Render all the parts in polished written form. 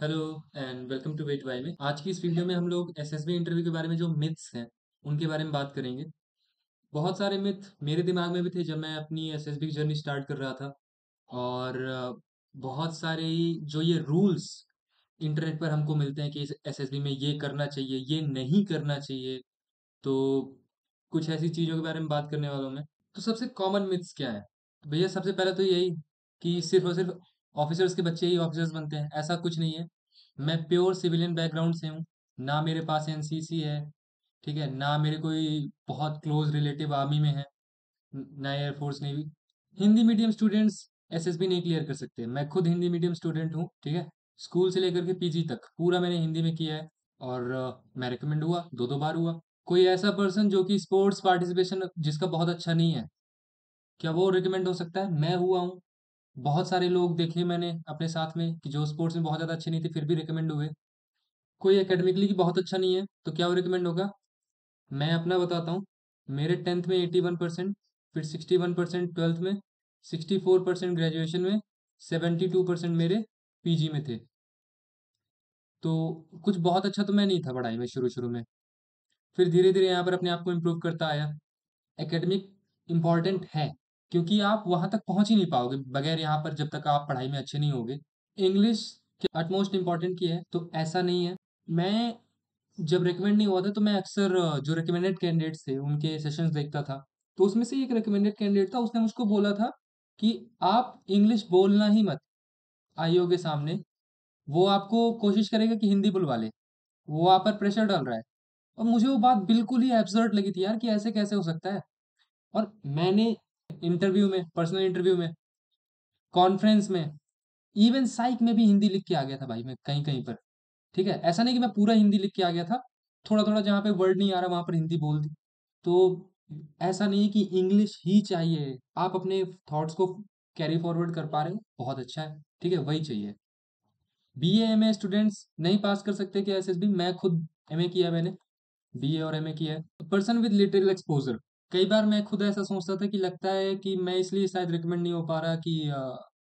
Hello and welcome to wait why में। आज की इस वीडियो में हम लोग एसएसबी इंटरव्यू के बारे में जो मिथ्स हैं उनके बारे में बात करेंगे। बहुत सारे मिथ मेरे दिमाग में भी थे जब मैं अपनी एसएसबी की जर्नी स्टार्ट कर रहा था। और बहुत सारे जो ये रूल्स इंटरनेट पर हमको मिलते हैं कि एसएसबी में ये करना चाहिए, ये नहीं करना चाहिए। तो कुछ ऐसी चीज़ों के बारे में बात करने वाला हूँ मैं। तो सबसे कॉमन मिथ्स क्या है? तो भैया सबसे पहले तो यही कि सिर्फ और सिर्फ ऑफिसर्स के बच्चे ही ऑफिसर्स बनते हैं, ऐसा कुछ नहीं है। मैं प्योर सिविलियन बैकग्राउंड से हूँ। ना मेरे पास एनसीसी है, ठीक है, ना मेरे कोई बहुत क्लोज रिलेटिव आर्मी में है, ना air force navy. Hindi medium students SSB नहीं क्लियर कर सकते। मैं खुद हिंदी मीडियम स्टूडेंट हूँ, ठीक है। स्कूल से लेकर के पीजी तक पूरा मैंने हिंदी में किया है। और मैं रिकमेंड हुआ, दो दो बार हुआ। कोई ऐसा पर्सन जो कि स्पोर्ट्स पार्टिसिपेशन जिसका बहुत अच्छा नहीं है, क्या वो रिकमेंड हो सकता है? मैं हुआ हूँ। बहुत सारे लोग देखे मैंने अपने साथ में कि जो स्पोर्ट्स में बहुत ज़्यादा अच्छे नहीं थे फिर भी रिकमेंड हुए। कोई एकेडमिकली की बहुत अच्छा नहीं है तो क्या वो रिकमेंड होगा? मैं अपना बताता हूँ। मेरे 10th में 81%, फिर 61% ट्वेल्थ में, 64% ग्रेजुएशन में, 72% मेरे पीजी में थे। तो कुछ बहुत अच्छा तो मैं नहीं था पढ़ाई में शुरू शुरू में। फिर धीरे धीरे यहाँ पर अपने आप को इम्प्रूव करता आया। एकेडमिक इम्पॉर्टेंट है, क्योंकि आप वहाँ तक पहुँच ही नहीं पाओगे बगैर यहाँ पर, जब तक आप पढ़ाई में अच्छे नहीं होगे। इंग्लिश के अटमोस्ट इम्पॉर्टेंट की है, तो ऐसा नहीं है। मैं जब रिकमेंड नहीं हुआ था तो मैं अक्सर जो रिकमेंडेड कैंडिडेट्स थे उनके सेशंस देखता था। तो उसमें से एक रिकमेंडेड कैंडिडेट था, उसने मुझको बोला था कि आप इंग्लिश बोलना ही मत आईओ के सामने। वो आपको कोशिश करेगा कि हिंदी बुलवा ले, वो आप पर प्रेशर डाल रहा है। और मुझे वो बात बिल्कुल ही एब्सर्ड लगी थी यार, कि ऐसे कैसे हो सकता है। और मैंने इंटरव्यू में, पर्सनल इंटरव्यू में, कॉन्फ्रेंस में, इवन साइक में भी हिंदी लिख के आ गया था भाई मैं, कहीं कहीं पर। ठीक है, ऐसा नहीं कि मैं पूरा हिंदी लिख के आ गया था। थोड़ा थोड़ा जहाँ पे वर्ड नहीं आ रहा वहां पर हिंदी बोल दी। तो ऐसा नहीं है कि इंग्लिश ही चाहिए। आप अपने थॉट्स को कैरी फॉरवर्ड कर पा रहे हो, बहुत अच्छा है, ठीक है, वही चाहिए। बीए एमए स्टूडेंट्स नहीं पास कर सकते क्या एसएसबी? मैं खुद एमए किया है मैंने, बीए और एमए किया है। पर्सन विद लिटिल एक्सपोजर, कई बार मैं खुद ऐसा सोचता था कि लगता है कि मैं इसलिए शायद रिकमेंड नहीं हो पा रहा कि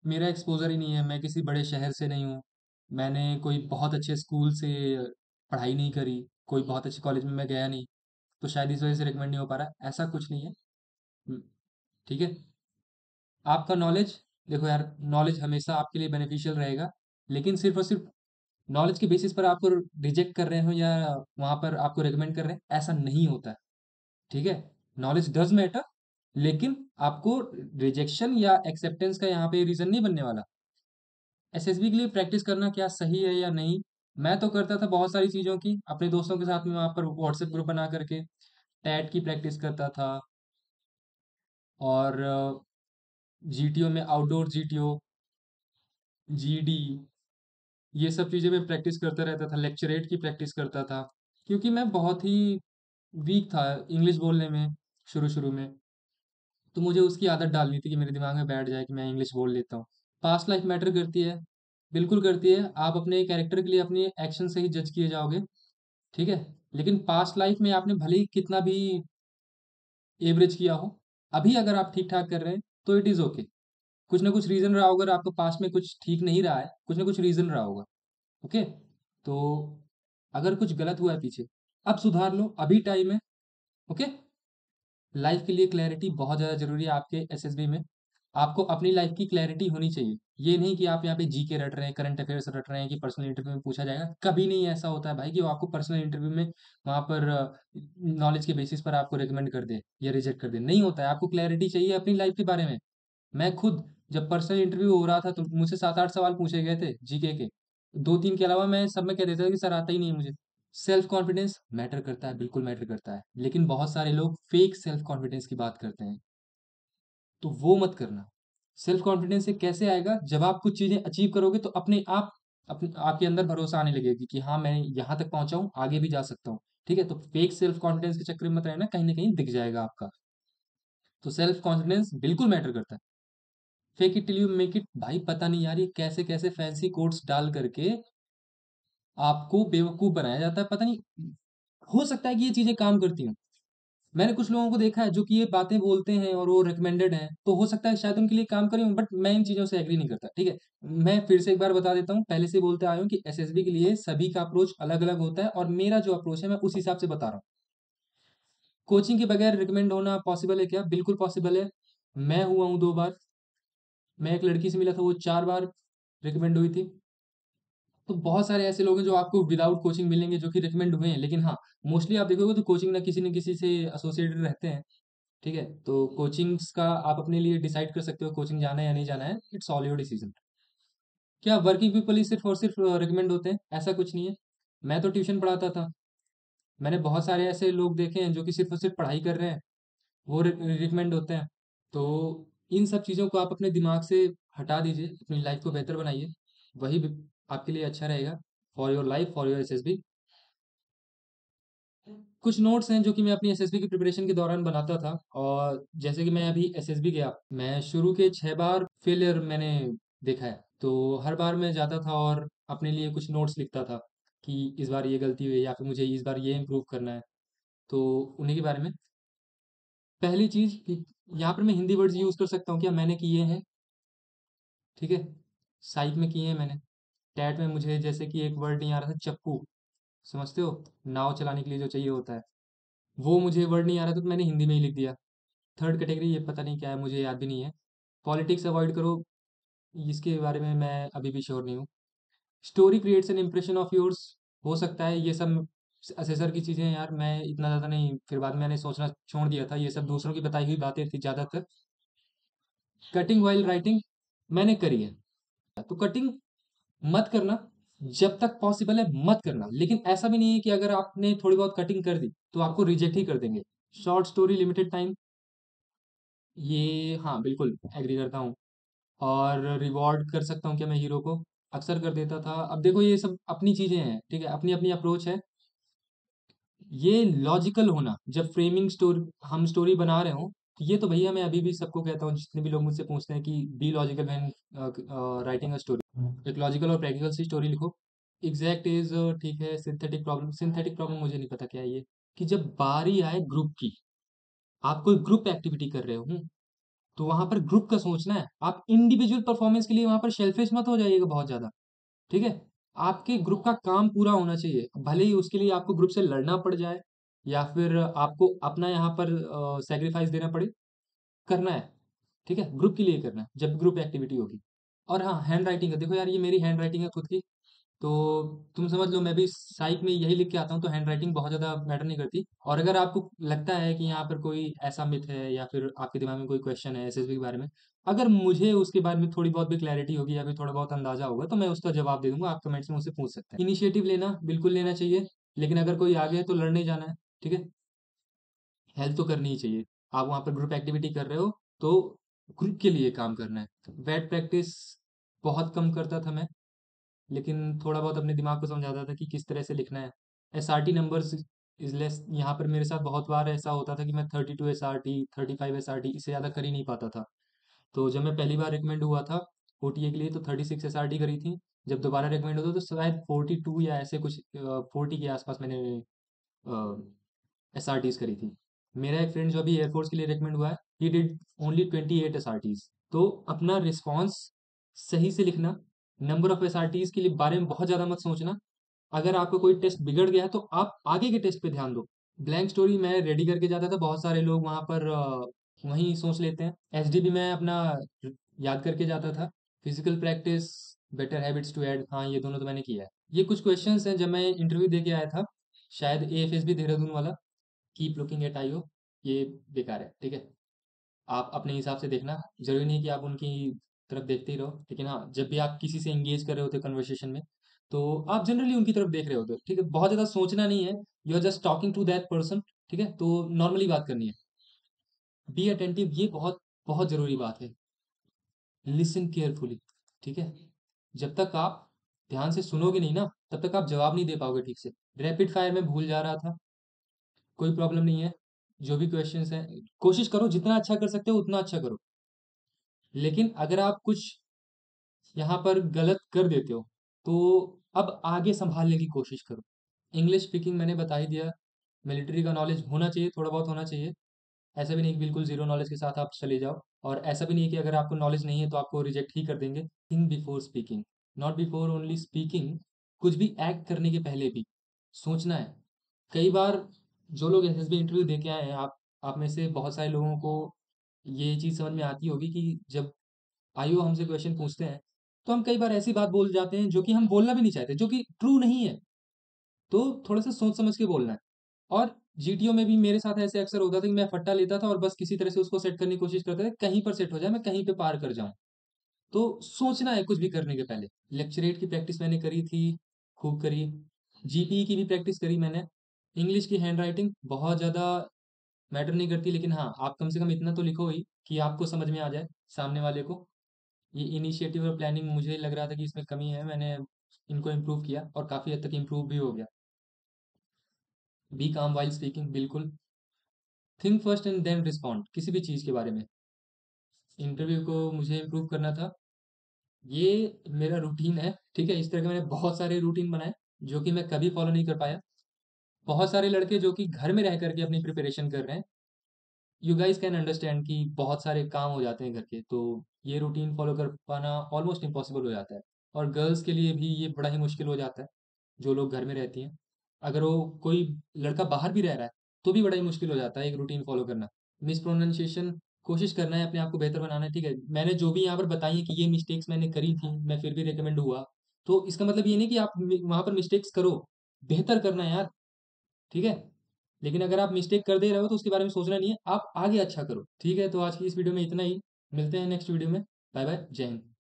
मेरा एक्सपोजर ही नहीं है, मैं किसी बड़े शहर से नहीं हूँ, मैंने कोई बहुत अच्छे स्कूल से पढ़ाई नहीं करी, कोई बहुत अच्छे कॉलेज में मैं गया नहीं, तो शायद इस वजह से रिकमेंड नहीं हो पा रहा। ऐसा कुछ नहीं है। हम्म, ठीक है। आपका नॉलेज, देखो यार, नॉलेज हमेशा आपके लिए बेनिफिशियल रहेगा, लेकिन सिर्फ और सिर्फ नॉलेज के बेसिस पर आपको रिजेक्ट कर रहे हो या वहाँ पर आपको रिकमेंड कर रहे हैं, ऐसा नहीं होता है। ठीक है, नॉलेज डज मैटर, लेकिन आपको रिजेक्शन या एक्सेप्टेंस का यहाँ पे रीजन नहीं बनने वाला। एसएसबी के लिए प्रैक्टिस करना क्या सही है या नहीं, मैं तो करता था बहुत सारी चीज़ों की अपने दोस्तों के साथ में, वहाँ पर व्हाट्सएप ग्रुप बना करके टैट की प्रैक्टिस करता था। और जीटीओ में आउटडोर जीटीओ, जीडी, ये सब चीज़ें मैं प्रैक्टिस करता रहता था। लेक्चरेट की प्रैक्टिस करता था, क्योंकि मैं बहुत ही वीक था इंग्लिश बोलने में शुरू शुरू में। तो मुझे उसकी आदत डालनी थी कि मेरे दिमाग में बैठ जाए कि मैं इंग्लिश बोल लेता हूँ। पास्ट लाइफ मैटर करती है, बिल्कुल करती है। आप अपने कैरेक्टर के लिए अपने एक्शन से ही जज किए जाओगे, ठीक है। लेकिन पास्ट लाइफ में आपने भले ही कितना भी एवरेज किया हो, अभी अगर आप ठीक ठाक कर रहे हैं तो इट इज़ ओके। कुछ ना कुछ रीज़न रहा होगा, अगर आपको पास्ट में कुछ ठीक नहीं रहा है, कुछ ना कुछ रीज़न रहा होगा। ओके, तो अगर कुछ गलत हुआ है पीछे, अब सुधार लो, अभी टाइम है। ओके। लाइफ के लिए क्लैरिटी बहुत ज़्यादा ज़रूरी है आपके एसएसबी में। आपको अपनी लाइफ की क्लैरिटी होनी चाहिए। ये नहीं कि आप यहाँ पे जीके रट रहे हैं, करंट अफेयर्स रट रहे हैं कि पर्सनल इंटरव्यू में पूछा जाएगा। कभी नहीं ऐसा होता है भाई कि वो आपको पर्सनल इंटरव्यू में वहाँ पर नॉलेज के बेसिस पर आपको रिकमेंड कर दे या रिजेक्ट कर दे, नहीं होता है। आपको क्लैरिटी चाहिए अपनी लाइफ के बारे में। मैं खुद जब पर्सनल इंटरव्यू हो रहा था तो मुझसे 7-8 सवाल पूछे गए थे जीके के। 2-3 के अलावा मैं सब में कह देता था कि सर आता ही नहीं है मुझे। सेल्फ कॉन्फिडेंस मैटर करता है, बिल्कुल मैटर करता है, लेकिन बहुत सारे लोग फेक सेल्फ कॉन्फिडेंस की बात करते हैं, तो वो मत करना। सेल्फ कॉन्फिडेंस से कैसे आएगा? जब आप कुछ चीज़ें अचीव करोगे तो अपने आप आपके अंदर भरोसा आने लगेगी कि हाँ, मैं यहाँ तक पहुँचा हूँ, आगे भी जा सकता हूँ। ठीक है, तो फेक सेल्फ कॉन्फिडेंस के चक्कर में मत रहना, कहीं ना कहीं दिख जाएगा आपका। तो सेल्फ कॉन्फिडेंस बिल्कुल मैटर करता है। Fake it till you make it, भाई पता नहीं यार ये कैसे कैसे फैंसी कोड्स डाल करके आपको बेवकूफ़ बनाया जाता है, पता नहीं। हो सकता है कि ये चीज़ें काम करती हों, मैंने कुछ लोगों को देखा है जो कि ये बातें बोलते हैं और वो रिकमेंडेड हैं, तो हो सकता है शायद उनके लिए काम करे हों, बट मैं इन चीज़ों से एग्री नहीं करता, ठीक है? मैं फिर से एक बार बता देता हूँ, पहले से बोलते आया हूँ कि एसएसबी के लिए सभी का अप्रोच अलग-अलग होता है और मेरा जो अप्रोच है मैं उस हिसाब से बता रहा हूँ। कोचिंग के बगैर रिकमेंड होना पॉसिबल है क्या? बिल्कुल पॉसिबल है। मैं हुआ हूँ 2 बार, मैं एक लड़की से मिला था, वो 4 बार रिकमेंड हुई थी। तो बहुत सारे ऐसे लोग हैं जो आपको विदाउट कोचिंग मिलेंगे जो कि रिकमेंड हुए हैं, लेकिन हाँ, मोस्टली आप देखोगे तो कोचिंग ना किसी से एसोसिएटेड रहते हैं, ठीक है? तो कोचिंग्स का आप अपने लिए डिसाइड कर सकते हो कोचिंग जाना है या नहीं जाना है, इट्स ऑल योर डिसीजन। क्या वर्किंग पीपल ही सिर्फ़ और सिर्फ़ रिकमेंड होते हैं? ऐसा कुछ नहीं है। मैं तो ट्यूशन पढ़ाता था, मैंने बहुत सारे ऐसे लोग देखे हैं जो कि सिर्फ़ और सिर्फ़ पढ़ाई कर रहे हैं, वो रिकमेंड होते हैं। तो इन सब चीज़ों को आप अपने दिमाग से हटा दीजिए, अपनी लाइफ़ को बेहतर बनाइए, वही ब आपके लिए अच्छा रहेगा, for your life, for your SSB. कुछ नोट्स हैं जो कि मैं अपनी एसएसबी की प्रिपरेशन के दौरान बनाता था, और जैसे कि मैं अभी एसएसबी गया, मैं शुरू के 6 बार फेलियर मैंने देखा है। तो हर बार मैं जाता था और अपने लिए कुछ नोट्स लिखता था कि इस बार ये गलती हुई या फिर मुझे इस बार ये इम्प्रूव करना है। तो उन्हीं के बारे में पहली चीज़ कि यहाँ पर मैं हिंदी वर्ड्स यूज़ कर सकता हूँ क्या? मैंने किए हैं, ठीक है? साइक में किए हैं मैंने। टैट में मुझे जैसे कि एक वर्ड नहीं आ रहा था, चप्पू, समझते हो? नाव चलाने के लिए जो चाहिए होता है। वो मुझे वर्ड नहीं आ रहा था तो मैंने हिंदी में ही लिख दिया। थर्ड कैटेगरी ये पता नहीं क्या है, मुझे याद भी नहीं है। पॉलिटिक्स अवॉइड करो, इसके बारे में मैं अभी भी श्योर नहीं हूँ। Story creates an impression of yours, हो सकता है ये सब असेसर की चीज़ें हैं यार, मैं इतना ज़्यादा नहीं, फिर बाद में मैंने सोचना छोड़ दिया था, ये सब दूसरों की बताई हुई बातें थी ज़्यादातर। कटिंग व्हाइल राइटिंग मैंने करी है, तो कटिंग मत करना, जब तक पॉसिबल है मत करना, लेकिन ऐसा भी नहीं है कि अगर आपने थोड़ी बहुत कटिंग कर दी तो आपको रिजेक्ट ही कर देंगे। शॉर्ट स्टोरी लिमिटेड टाइम, ये हाँ बिल्कुल एग्री करता हूँ। और रिवॉर्ड कर सकता हूँ क्या मैं हीरो को? अक्सर कर देता था। अब देखो ये सब अपनी चीज़ें हैं, ठीक है? अपनी-अपनी अप्रोच है। ये लॉजिकल होना, जब फ्रेमिंग स्टोरी हम स्टोरी बना रहे हों, तो ये तो भैया मैं अभी भी सबको कहता हूँ, जितने भी लोग मुझसे पूछते हैं कि be logical when writing a story. एक लॉजिकल और प्रैक्टिकल सी स्टोरी लिखो। एग्जैक्ट इज़ ठीक है, सिंथेटिक प्रॉब्लम मुझे नहीं पता क्या है ये? कि जब बारी आए ग्रुप की, आप कोई ग्रुप एक्टिविटी कर रहे हो, तो वहाँ पर ग्रुप का सोचना है। आप इंडिविजुअल परफॉर्मेंस के लिए वहाँ पर सेल्फिश मत हो जाइएगा बहुत ज़्यादा, ठीक है? आपके ग्रुप का काम पूरा होना चाहिए। भले ही उसके लिए आपको ग्रुप से लड़ना पड़ जाए या फिर आपको अपना यहाँ पर सैक्रिफाइस देना पड़े, करना है, ठीक है? ग्रुप के लिए करना है, जब ग्रुप एक्टिविटी होगी। और हाँ, हैंड राइटिंग है, देखो यार ये मेरी हैंड राइटिंग है खुद की, तो तुम समझ लो मैं भी साइक में यही लिख के आता हूँ, तो हैंड राइटिंग बहुत ज़्यादा मैटर नहीं करती। और अगर आपको लगता है कि यहाँ पर कोई ऐसा मिथ है या फिर आपके दिमाग में कोई क्वेश्चन है एसएसबी के बारे में, अगर मुझे उसके बारे में थोड़ी बहुत भी क्लैरिटी होगी या फिर थोड़ा बहुत अंदाजा होगा, तो मैं उसका जवाब दे दूंगा। आप कमेंट्स में मुझसे पूछ सकते हैं। इनिशिएटिव लेना बिल्कुल लेना चाहिए, लेकिन अगर कोई आगे है तो लड़ने जाना है, ठीक है? हेल्प तो करनी ही चाहिए। आप वहाँ पर ग्रुप एक्टिविटी कर रहे हो, तो ग्रुप के लिए काम करना है। वेट प्रैक्टिस बहुत कम करता था मैं, लेकिन थोड़ा बहुत अपने दिमाग को समझाता था कि किस तरह से लिखना है। एसआरटी नंबर्स इज़ लेस, यहाँ पर मेरे साथ बहुत बार ऐसा होता था कि मैं 32 एसआरटी, 35 एसआरटी, इससे ज़्यादा कर ही नहीं पाता था। तो जब मैं पहली बार रिकमेंड हुआ था ओटीए के लिए, तो 36 एसआरटी करी थी। जब दोबारा रिकमेंड हुआ तो शायद 42 या ऐसे कुछ 40 के आसपास मैंने एसआरटीज़ करी थी। मेरा एक फ्रेंड जो अभी एयरफोर्स के लिए रिकमेंड हुआ है, ही डिड ओनली 28 एसआरटीज़। तो अपना रिस्पॉन्स सही से लिखना, नंबर ऑफ एसआरटीज़ के लिए बारे में बहुत ज़्यादा मत सोचना। अगर आपका कोई टेस्ट बिगड़ गया है तो आप आगे के टेस्ट पे ध्यान दो। ब्लैंक स्टोरी मैं रेडी करके जाता था, बहुत सारे लोग वहाँ पर वहीं सोच लेते हैं। एसडीबी मैं अपना याद करके जाता था। Physical practice, better habits to add, हाँ ये दोनों तो मैंने किया है। ये कुछ क्वेश्चंस हैं जब मैं इंटरव्यू दे के आया था, शायद एएफएसबी देहरादून वाला। कीप लुकिंग एट आईओ, ये बेकार है, ठीक है? आप अपने हिसाब से देखना, ज़रूरी नहीं कि आप उनकी तरफ देखते ही रहो, लेकिन हाँ, जब भी आप किसी से एंगेज कर रहे होते हो कन्वर्सेशन में, तो आप जनरली उनकी तरफ देख रहे होते हो, ठीक है? बहुत ज़्यादा सोचना नहीं है, you are just talking to that person, ठीक है? तो नॉर्मली बात करनी है। बी अटेंटिव, ये बहुत बहुत ज़रूरी बात है। लिसन केयरफुली, ठीक है? जब तक आप ध्यान से सुनोगे नहीं ना, तब तक आप जवाब नहीं दे पाओगे ठीक से। रैपिड फायर में भूल जा रहा था, कोई प्रॉब्लम नहीं है। जो भी क्वेश्चंस हैं, कोशिश करो जितना अच्छा कर सकते हो उतना अच्छा करो। लेकिन अगर आप कुछ यहाँ पर गलत कर देते हो, तो अब आगे सँभालने की कोशिश करो। इंग्लिश स्पीकिंग मैंने बता ही दिया, मिलिट्री का नॉलेज होना चाहिए, थोड़ा बहुत होना चाहिए। ऐसा भी नहीं कि बिल्कुल ज़ीरो नॉलेज के साथ आप चले जाओ, और ऐसा भी नहीं है कि अगर आपको नॉलेज नहीं है तो आपको रिजेक्ट ही कर देंगे। Think before speaking, not before only speaking. कुछ भी एक्ट करने के पहले भी सोचना है। कई बार जो लोग एसएसबी इंटरव्यू दे के आए हैं, आप में से बहुत सारे लोगों को ये चीज़ समझ में आती होगी कि जब आईओ हमसे क्वेश्चन पूछते हैं, तो हम कई बार ऐसी बात बोल जाते हैं जो कि हम बोलना भी नहीं चाहते, जो कि ट्रू नहीं है। तो थोड़ा-सा सोच समझ के बोलना है। और जीटीओ में भी मेरे साथ ऐसे अक्सर होता था कि मैं फट्टा लेता था और बस किसी तरह से उसको सेट करने की कोशिश करता था, कहीं पर सेट हो जाए, मैं कहीं पे पार कर जाऊँ। तो सोचना है कुछ भी करने के पहले। लेक्चरेट की प्रैक्टिस मैंने करी थी, खूब करी। जीपीई की भी प्रैक्टिस करी मैंने। इंग्लिश की हैंडराइटिंग बहुत ज़्यादा मैटर नहीं करती, लेकिन हाँ, आप कम से कम इतना तो लिखो ही कि आपको समझ में आ जाए, सामने वाले को। ये इनिशिएटिव और प्लानिंग मुझे लग रहा था कि इसमें कमी है, मैंने इनको इम्प्रूव किया और काफ़ी हद तक इम्प्रूव भी हो गया। बी काम व्हाइल स्पीकिंग, बिल्कुल। Think first and then respond, किसी भी चीज़ के बारे में। इंटरव्यू को मुझे इम्प्रूव करना था, ये मेरा रूटीन है, ठीक है? इस तरह के मैंने बहुत सारे रूटीन बनाए, जो कि मैं कभी फॉलो नहीं कर पाया। बहुत सारे लड़के जो कि घर में रह कर के अपनी प्रिपरेशन कर रहे हैं, यू गाइस कैन अंडरस्टैंड कि बहुत सारे काम हो जाते हैं घर के, तो ये रूटीन फॉलो कर पाना ऑलमोस्ट इम्पॉसिबल हो जाता है। और गर्ल्स के लिए भी ये बड़ा ही मुश्किल हो जाता है, जो लोग घर में रहती हैं। अगर वो कोई लड़का बाहर भी रह रहा है, तो भी बड़ा ही मुश्किल हो जाता है एक रूटीन फॉलो करना। मिस प्रोनाउंसिएशन, कोशिश करना है अपने आप को बेहतर बनाना है, ठीक है? मैंने जो भी यहाँ पर बताई है कि ये मिस्टेक्स मैंने करी थी, मैं फिर भी रिकमेंड हुआ, तो इसका मतलब ये नहीं कि आप वहाँ पर मिस्टेक्स करो, बेहतर करना है यार, ठीक है? लेकिन अगर आप मिस्टेक कर दे रहे हो तो उसके बारे में सोचना नहीं है, आप आगे अच्छा करो। ठीक है, तो आज की इस वीडियो में इतना ही। मिलते हैं नेक्स्ट वीडियो में। बाय बाय, जय हिंद।